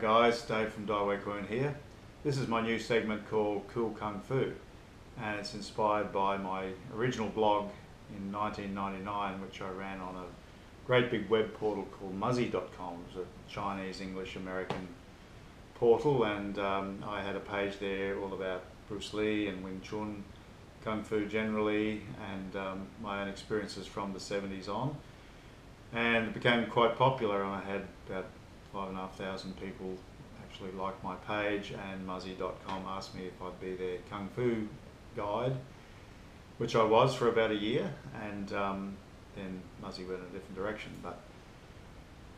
guys, Dave from Daiwai Kwoon here. This is my new segment called Cool Kung Fu, and it's inspired by my original blog in 1999, which I ran on a great big web portal called muzzy.com. It was a Chinese, English, American portal, and I had a page there all about Bruce Lee and Wing Chun, Kung Fu generally, and my own experiences from the 70s on. And it became quite popular, and I had about 5,500 people actually like my page, and muzzy.com asked me if I'd be their Kung Fu guide, which I was for about a year, and then Muzzy went in a different direction, but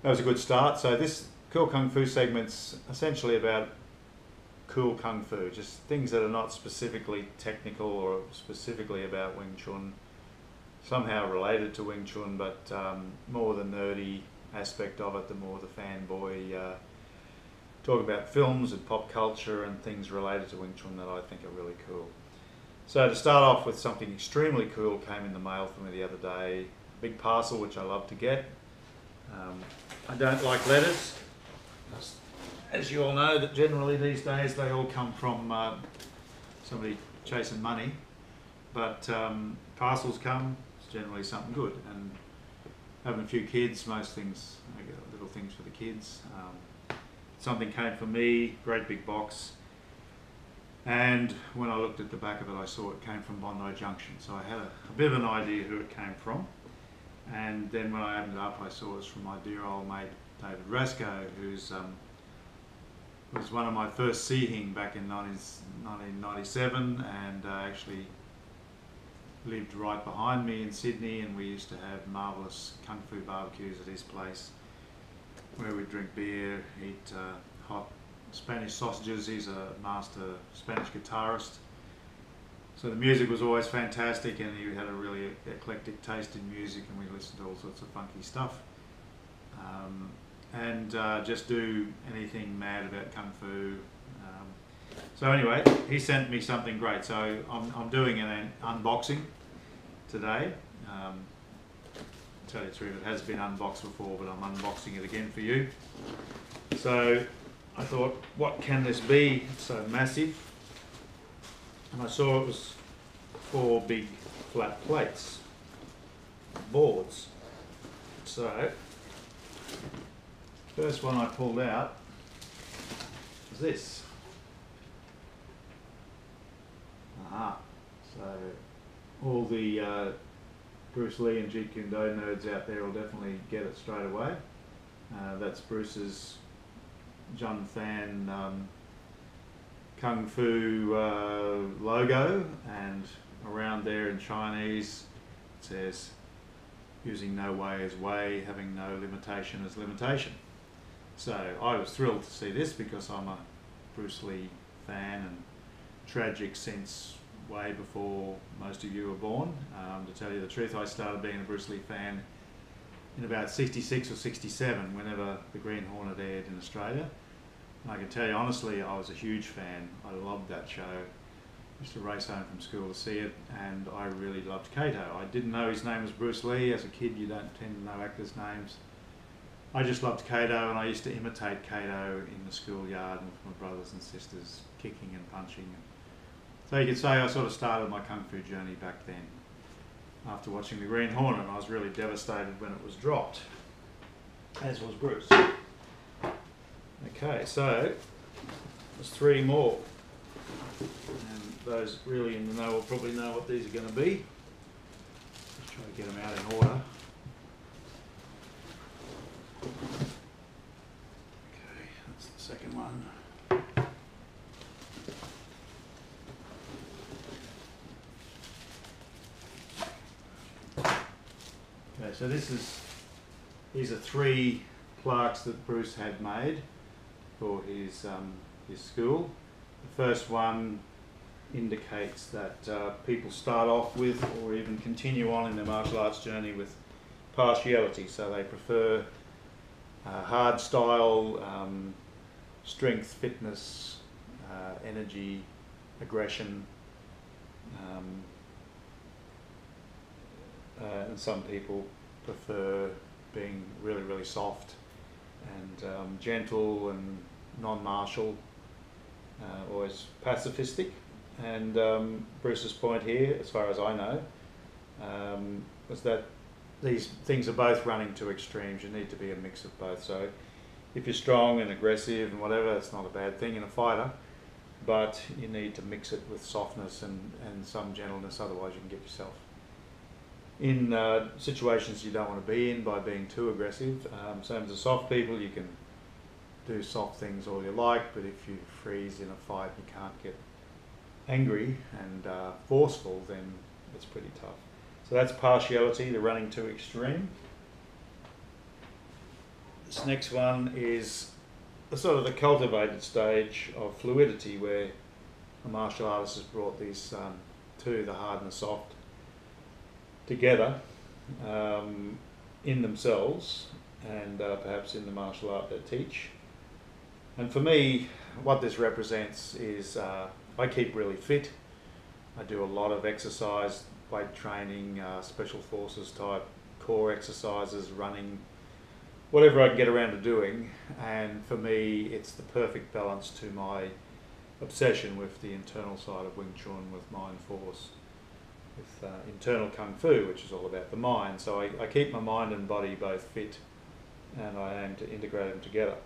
that was a good start. So this Cool Kung Fu segment's essentially about cool Kung Fu, just things that are not specifically technical or specifically about Wing Chun, somehow related to Wing Chun, but more the nerdy aspect of it, the more the fanboy talk about films and pop culture and things related to Wing Chun that I think are really cool. So to start off with, something extremely cool came in the mail for me the other day, a big parcel which I love to get. I don't like letters, as you all know, that generally these days they all come from somebody chasing money, but parcels come, it's generally something good, and having a few kids, most things, I get little things for the kids. Something came for me, great big box, and when I looked at the back of it I saw it came from Bondi Junction, so I had a bit of an idea who it came from. And then when I opened it up I saw it was from my dear old mate David Rasco, who's was one of my first seeing back in 1997, and actually lived right behind me in Sydney, and we used to have marvellous Kung Fu barbecues at his place where we'd drink beer, eat hot Spanish sausages. He's a master Spanish guitarist, so the music was always fantastic, and he had a really eclectic taste in music, and we listened to all sorts of funky stuff, and just do anything mad about Kung Fu. So anyway, he sent me something great, so I'm doing an unboxing today. To tell you the truth, it has been unboxed before, but I'm unboxing it again for you. So I thought, what can this be? It's so massive. And I saw it was 4 big flat plates, boards. So first one I pulled out was this. So all the Bruce Lee and Jeet Kune Do nerds out there will definitely get it straight away. That's Bruce's Chun fan Kung Fu logo, and around there in Chinese it says, "Using no way as way, having no limitation as limitation." So I was thrilled to see this because I'm a Bruce Lee fan, and tragic since way before most of you were born. To tell you the truth, I started being a Bruce Lee fan in about 66 or 67, whenever The Green Hornet aired in Australia. And I can tell you honestly, I was a huge fan. I loved that show. I used to race home from school to see it, and I really loved Kato. I didn't know his name was Bruce Lee. As a kid, you don't tend to know actors' names. I just loved Kato, and I used to imitate Kato in the schoolyard with my brothers and sisters, kicking and punching. So you could say I sort of started my Kung Fu journey back then, after watching The Green Hornet, and I was really devastated when it was dropped, as was Bruce. Okay, so there's 3 more, and those really in the know will probably know what these are going to be. Let's try to get them out in order. Okay, that's the second one. Okay, so these are 3 plaques that Bruce had made for his school. The first one indicates that people start off with, or even continue on in their martial arts journey with, partiality. So they prefer hard style, strength, fitness, energy, aggression, and some people prefer being really, really soft and gentle and non-martial, always pacifistic. And Bruce's point here, as far as I know, was that these things are both running to extremes. You need to be a mix of both. So if you're strong and aggressive and whatever, that's not a bad thing in a fighter, but you need to mix it with softness and some gentleness, otherwise you can get yourself in situations you don't want to be in by being too aggressive. Same as the soft people, you can do soft things all you like, but if you freeze in a fight, you can't get angry and forceful, then it's pretty tough. So that's partiality, the running to extreme. This next one is the sort of the cultivated stage of fluidity, where a martial artist has brought these two, the hard and the soft, together in themselves and perhaps in the martial art they teach. And for me, what this represents is I keep really fit. I do a lot of exercise, weight training, special forces type core exercises, running, whatever I can get around to doing. And for me, it's the perfect balance to my obsession with the internal side of Wing Chun, with mind force, with internal Kung Fu, which is all about the mind. So I keep my mind and body both fit, and I aim to integrate them together.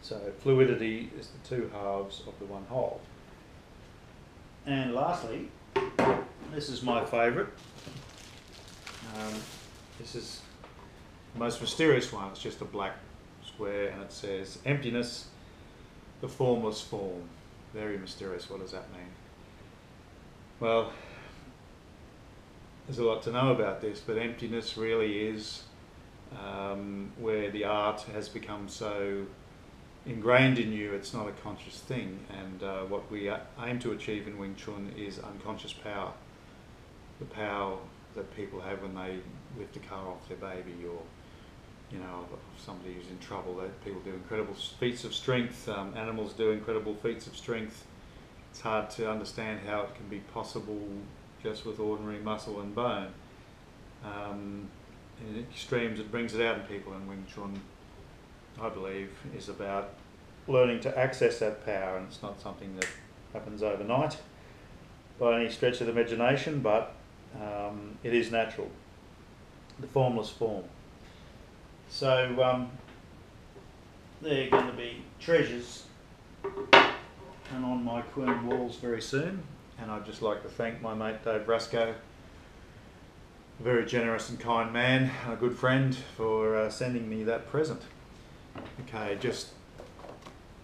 So fluidity is the two halves of the one whole. And lastly, this is my favourite. This is the most mysterious one. It's just a black square and it says, emptiness, the formless form. Very mysterious. What does that mean? Well, there's a lot to know about this, but emptiness really is where the art has become so ingrained in you, it's not a conscious thing. And what we aim to achieve in Wing Chun is unconscious power. The power that people have when they lift a car off their baby, or somebody who's in trouble. That people do incredible feats of strength. Animals do incredible feats of strength. It's hard to understand how it can be possible just with ordinary muscle and bone. In extremes, it brings it out in people, and Wing Chun, I believe, is about learning to access that power, and it's not something that happens overnight by any stretch of the imagination, but it is natural, the formless form. So they're going to be treasures and on my Kwoon walls very soon, and I'd just like to thank my mate Dave Brasco, a very generous and kind man, a good friend, for sending me that present. Okay, just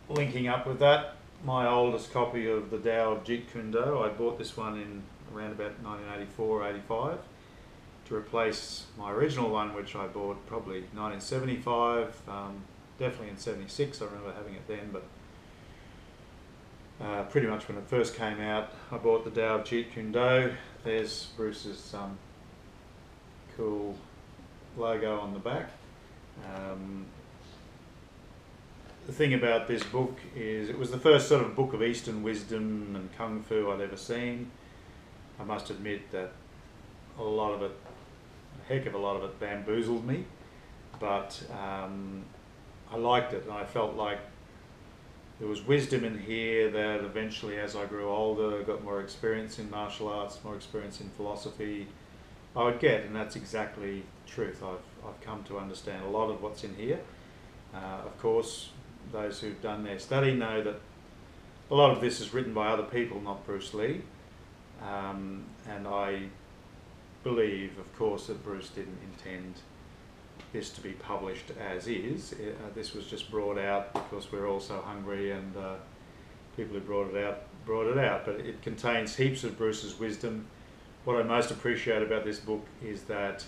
linking up with that, my oldest copy of the Tao of Jeet Kune Do, I bought this one in around about 1984-85 to replace my original one, which I bought probably 1975, definitely in 76, I remember having it then, but pretty much when it first came out, I bought the Tao of Jeet Kune Do. There's Bruce's cool logo on the back. The thing about this book is it was the first sort of book of Eastern wisdom and Kung Fu I'd ever seen. I must admit that a lot of it, a heck of a lot of it, bamboozled me, but I liked it, and I felt like there was wisdom in here that eventually, as I grew older, got more experience in martial arts, more experience in philosophy, I would get, and that's exactly the truth. I've come to understand a lot of what's in here. Of course, those who've done their study know that a lot of this is written by other people, not Bruce Lee. And I believe, of course, that Bruce didn't intend this to be published as is. This was just brought out because we're all so hungry, and people who brought it out. But it contains heaps of Bruce's wisdom. What I most appreciate about this book is that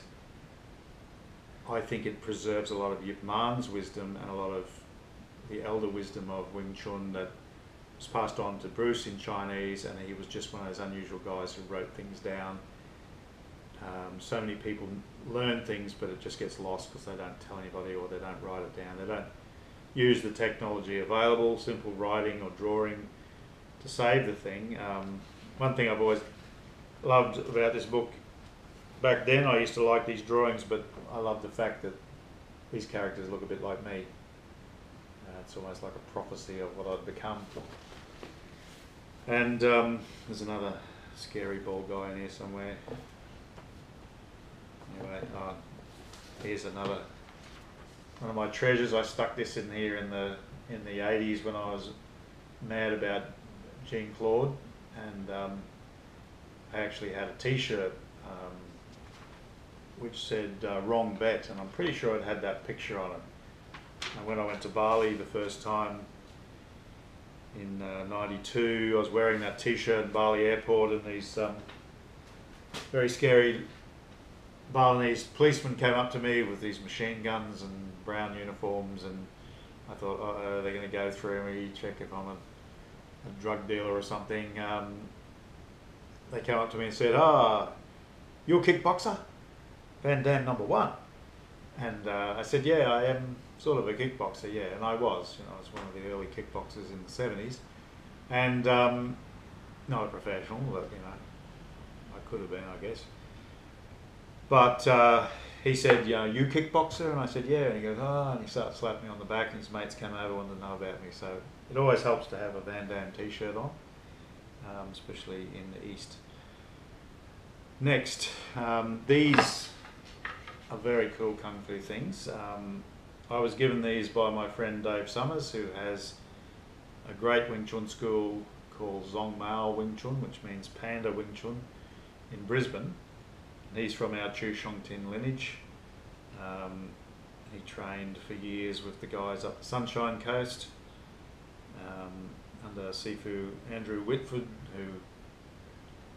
I think it preserves a lot of Yip Man's wisdom and a lot of the elder wisdom of Wing Chun that was passed on to Bruce in Chinese, and he was just one of those unusual guys who wrote things down. So many people learn things, but it just gets lost because they don't tell anybody or they don't write it down. They don't use the technology available, simple writing or drawing, to save the thing. One thing I've always loved about this book, back then I used to like these drawings, but I love the fact that these characters look a bit like me. it's almost like a prophecy of what I'd become. And there's another scary bald guy in here somewhere. Anyway, here's another one of my treasures. I stuck this in here in the 80s when I was mad about Jean-Claude, and I actually had a T-shirt which said "Wrong Bet," and I'm pretty sure it had that picture on it. And when I went to Bali the first time in '92, I was wearing that T-shirt in Bali airport, and these very scary Balinese policemen came up to me with these machine guns and brown uniforms, and I thought, oh, they're going to go through me, check if I'm a drug dealer or something. They came up to me and said, "You're a kickboxer? Van Damme #1. And I said, yeah, I am sort of a kickboxer, yeah, and I was. I was one of the early kickboxers in the 70s, and not a professional, but I could have been, I guess. But he said, you kickboxer? And I said, yeah. And he goes, and he started slapping me on the back, and his mates came over, wanted to know about me. So it always helps to have a Van Damme T-shirt on, especially in the East. Next, these are very cool Kung Fu things. I was given these by my friend Dave Summers, who has a great Wing Chun school called Zong Mao Wing Chun, which means Panda Wing Chun, in Brisbane. And he's from our Chu Shong Tin lineage. He trained for years with the guys up the Sunshine Coast under Sifu Andrew Whitford, who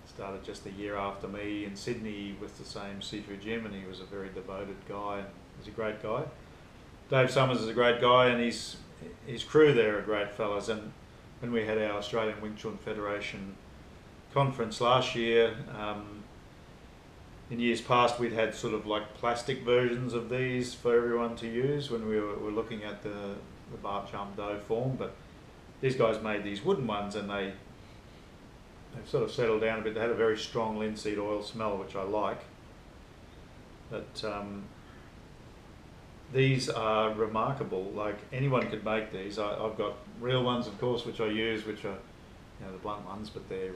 started just a year after me in Sydney with the same Sifu gym, and he was a very devoted guy, and he's a great guy. Dave Summers is a great guy, and his crew there are great fellas. And when we had our Australian Wing Chun Federation conference last year, in years past we'd had sort of like plastic versions of these for everyone to use when we were looking at the Bar Chum Do form, but these guys made these wooden ones, and they've sort of settled down a bit. They had a very strong linseed oil smell, which I like. But these are remarkable. Like, anyone could make these. I've got real ones, of course, which I use, which are the blunt ones, but they're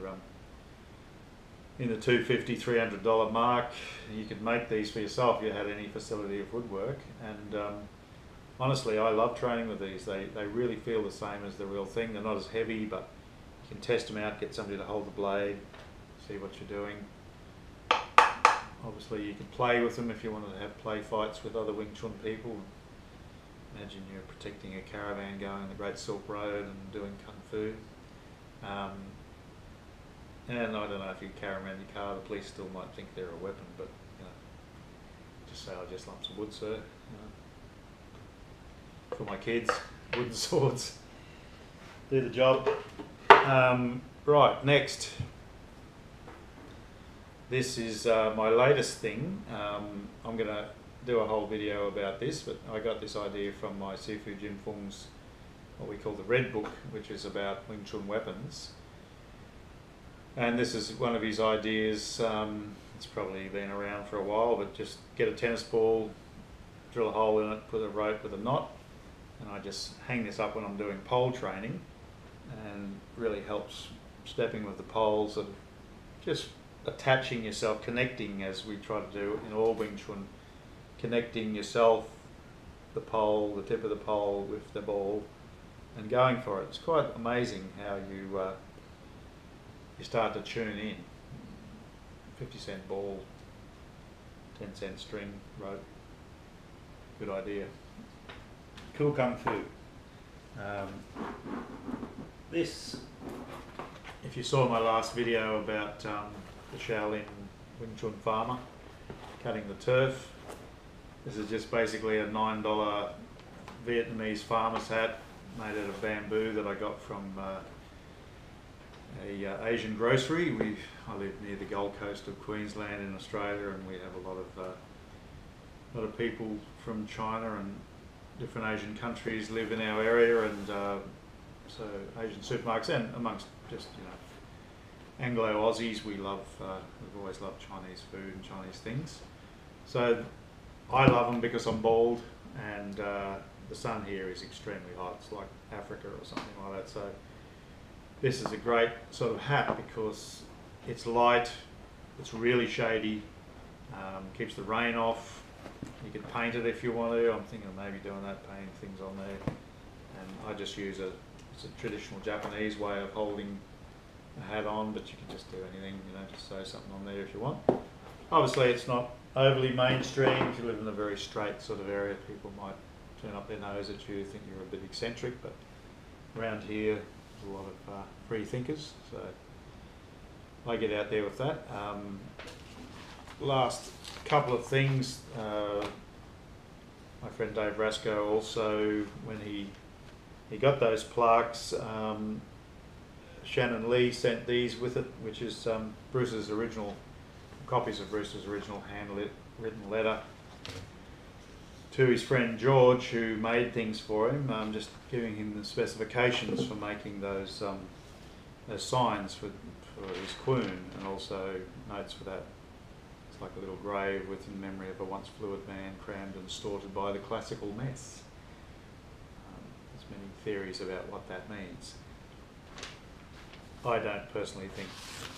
in the $250, $300 mark. You could make these for yourself if you had any facility of woodwork. And honestly, I love training with these. They really feel the same as the real thing. They're not as heavy, but you can test them out, get somebody to hold the blade, see what you're doing. Obviously you can play with them if you wanted to have play fights with other Wing Chun people. Imagine you're protecting a caravan going on the Great Silk Road and doing Kung Fu. And I don't know, if you carry them around your car, the police still might think they're a weapon, but just say, I just lump some wood, sir. For my kids, wooden swords. Do the job. Right, next. This is my latest thing. I'm going to do a whole video about this, but I got this idea from my Sifu Jin Fung's, what we call the Red Book, which is about Wing Chun weapons. And this is one of his ideas. It's probably been around for a while, but just get a tennis ball, drill a hole in it, put a rope with a knot, and I just hang this up when I'm doing pole training, and really helps stepping with the poles and just attaching yourself, connecting, as we try to do in all Wing Chun, connecting yourself, the pole, the tip of the pole with the ball, and going for it. It's quite amazing how you start to tune in. 50-cent ball, 10-cent string, rope. Good idea. Cool Kung Fu. This, if you saw my last video about the Shaolin Wing Chun farmer cutting the turf, this is just basically a $9 Vietnamese farmer's hat made out of bamboo that I got from a Asian grocery. I live near the Gold Coast of Queensland in Australia, and we have a lot of people from China and different Asian countries live in our area, and so Asian supermarkets, and amongst just Anglo-Aussies, we've always loved Chinese food and Chinese things. So I love them because I'm bald, and the sun here is extremely hot. It's like Africa or something like that. So this is a great sort of hat because it's light, it's really shady, keeps the rain off. You can paint it if you want to. I'm thinking of maybe doing that, painting things on there. And I just use it's a traditional Japanese way of holding a hat on, but you can just do anything, you know, just sew something on there if you want. Obviously it's not overly mainstream. If you live in a very straight sort of area, people might turn up their nose at you, think you're a bit eccentric, but around here there's a lot of free thinkers, so I get out there with that. Last couple of things, my friend Dave Rasco also, when he got those plaques, Shannon Lee sent these with it, which is Bruce's original, copies of Bruce's original handwritten letter to his friend George, who made things for him, just giving him the specifications for making those signs for his Kwoon, and also notes for that. It's like a little grave with in memory of a once fluid man crammed and distorted by the classical mess. There's many theories about what that means. I don't personally think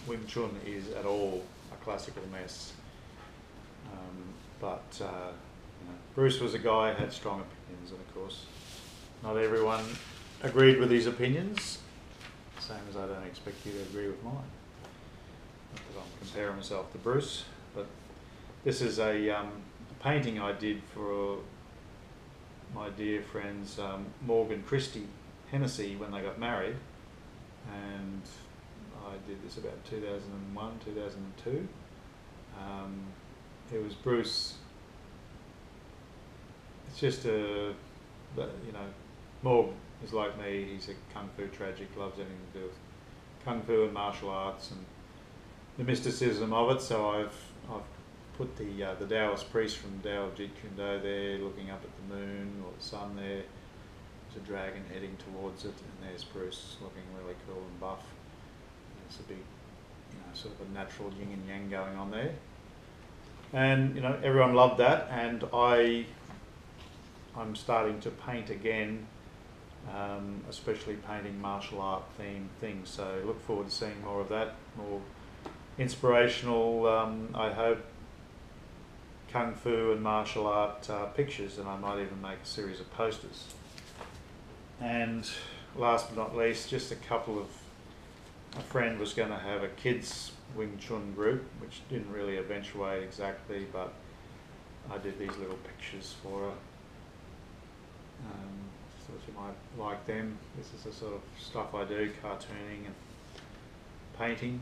Wing Chun is at all a classical mess, but you know, Bruce was a guy who had strong opinions, and of course not everyone agreed with his opinions, same as I don't expect you to agree with mine. Not that I'm comparing myself to Bruce, but this is a painting I did for my dear friends Morgan Christie Hennessy when they got married, and I did this about 2001, 2002. It was Bruce. It's just you know, Morg is like me. He's a kung fu tragic, loves anything to do with kung fu and martial arts and the mysticism of it. So I've put the Taoist priest from Tao Jeet Kune Do there, looking up at the moon or the sun there. There's a dragon heading towards it, and there's Bruce looking really cool and buff. There's a big, you know, sort of a natural yin and yang going on there. And you know, everyone loved that, and I'm starting to paint again, especially painting martial art themed things. So look forward to seeing more of that, more inspirational, I hope, kung fu and martial art pictures, and I might even make a series of posters. And last but not least, just a couple of, a friend was going to have a kids Wing Chun group, which didn't really eventuate exactly, but I did these little pictures for her. Thought you might like them. This is the sort of stuff I do, cartooning and painting.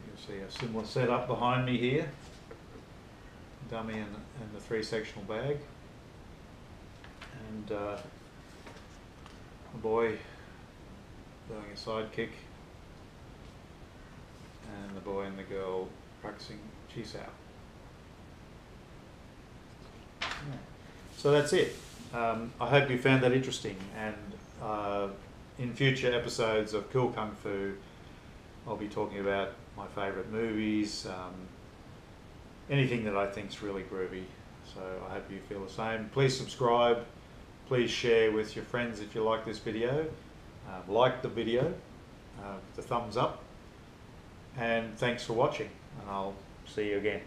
You'll see a similar setup behind me here. Dummy and the three-sectional bag. And a boy doing a side kick, and the boy and the girl practicing chi sao. Yeah. So that's it. I hope you found that interesting, and in future episodes of Cool Kung Fu I'll be talking about my favourite movies, anything that I think is really groovy. So I hope you feel the same. Please subscribe, please share with your friends if you like this video, like the video, with the thumbs up, and thanks for watching, and I'll see you again.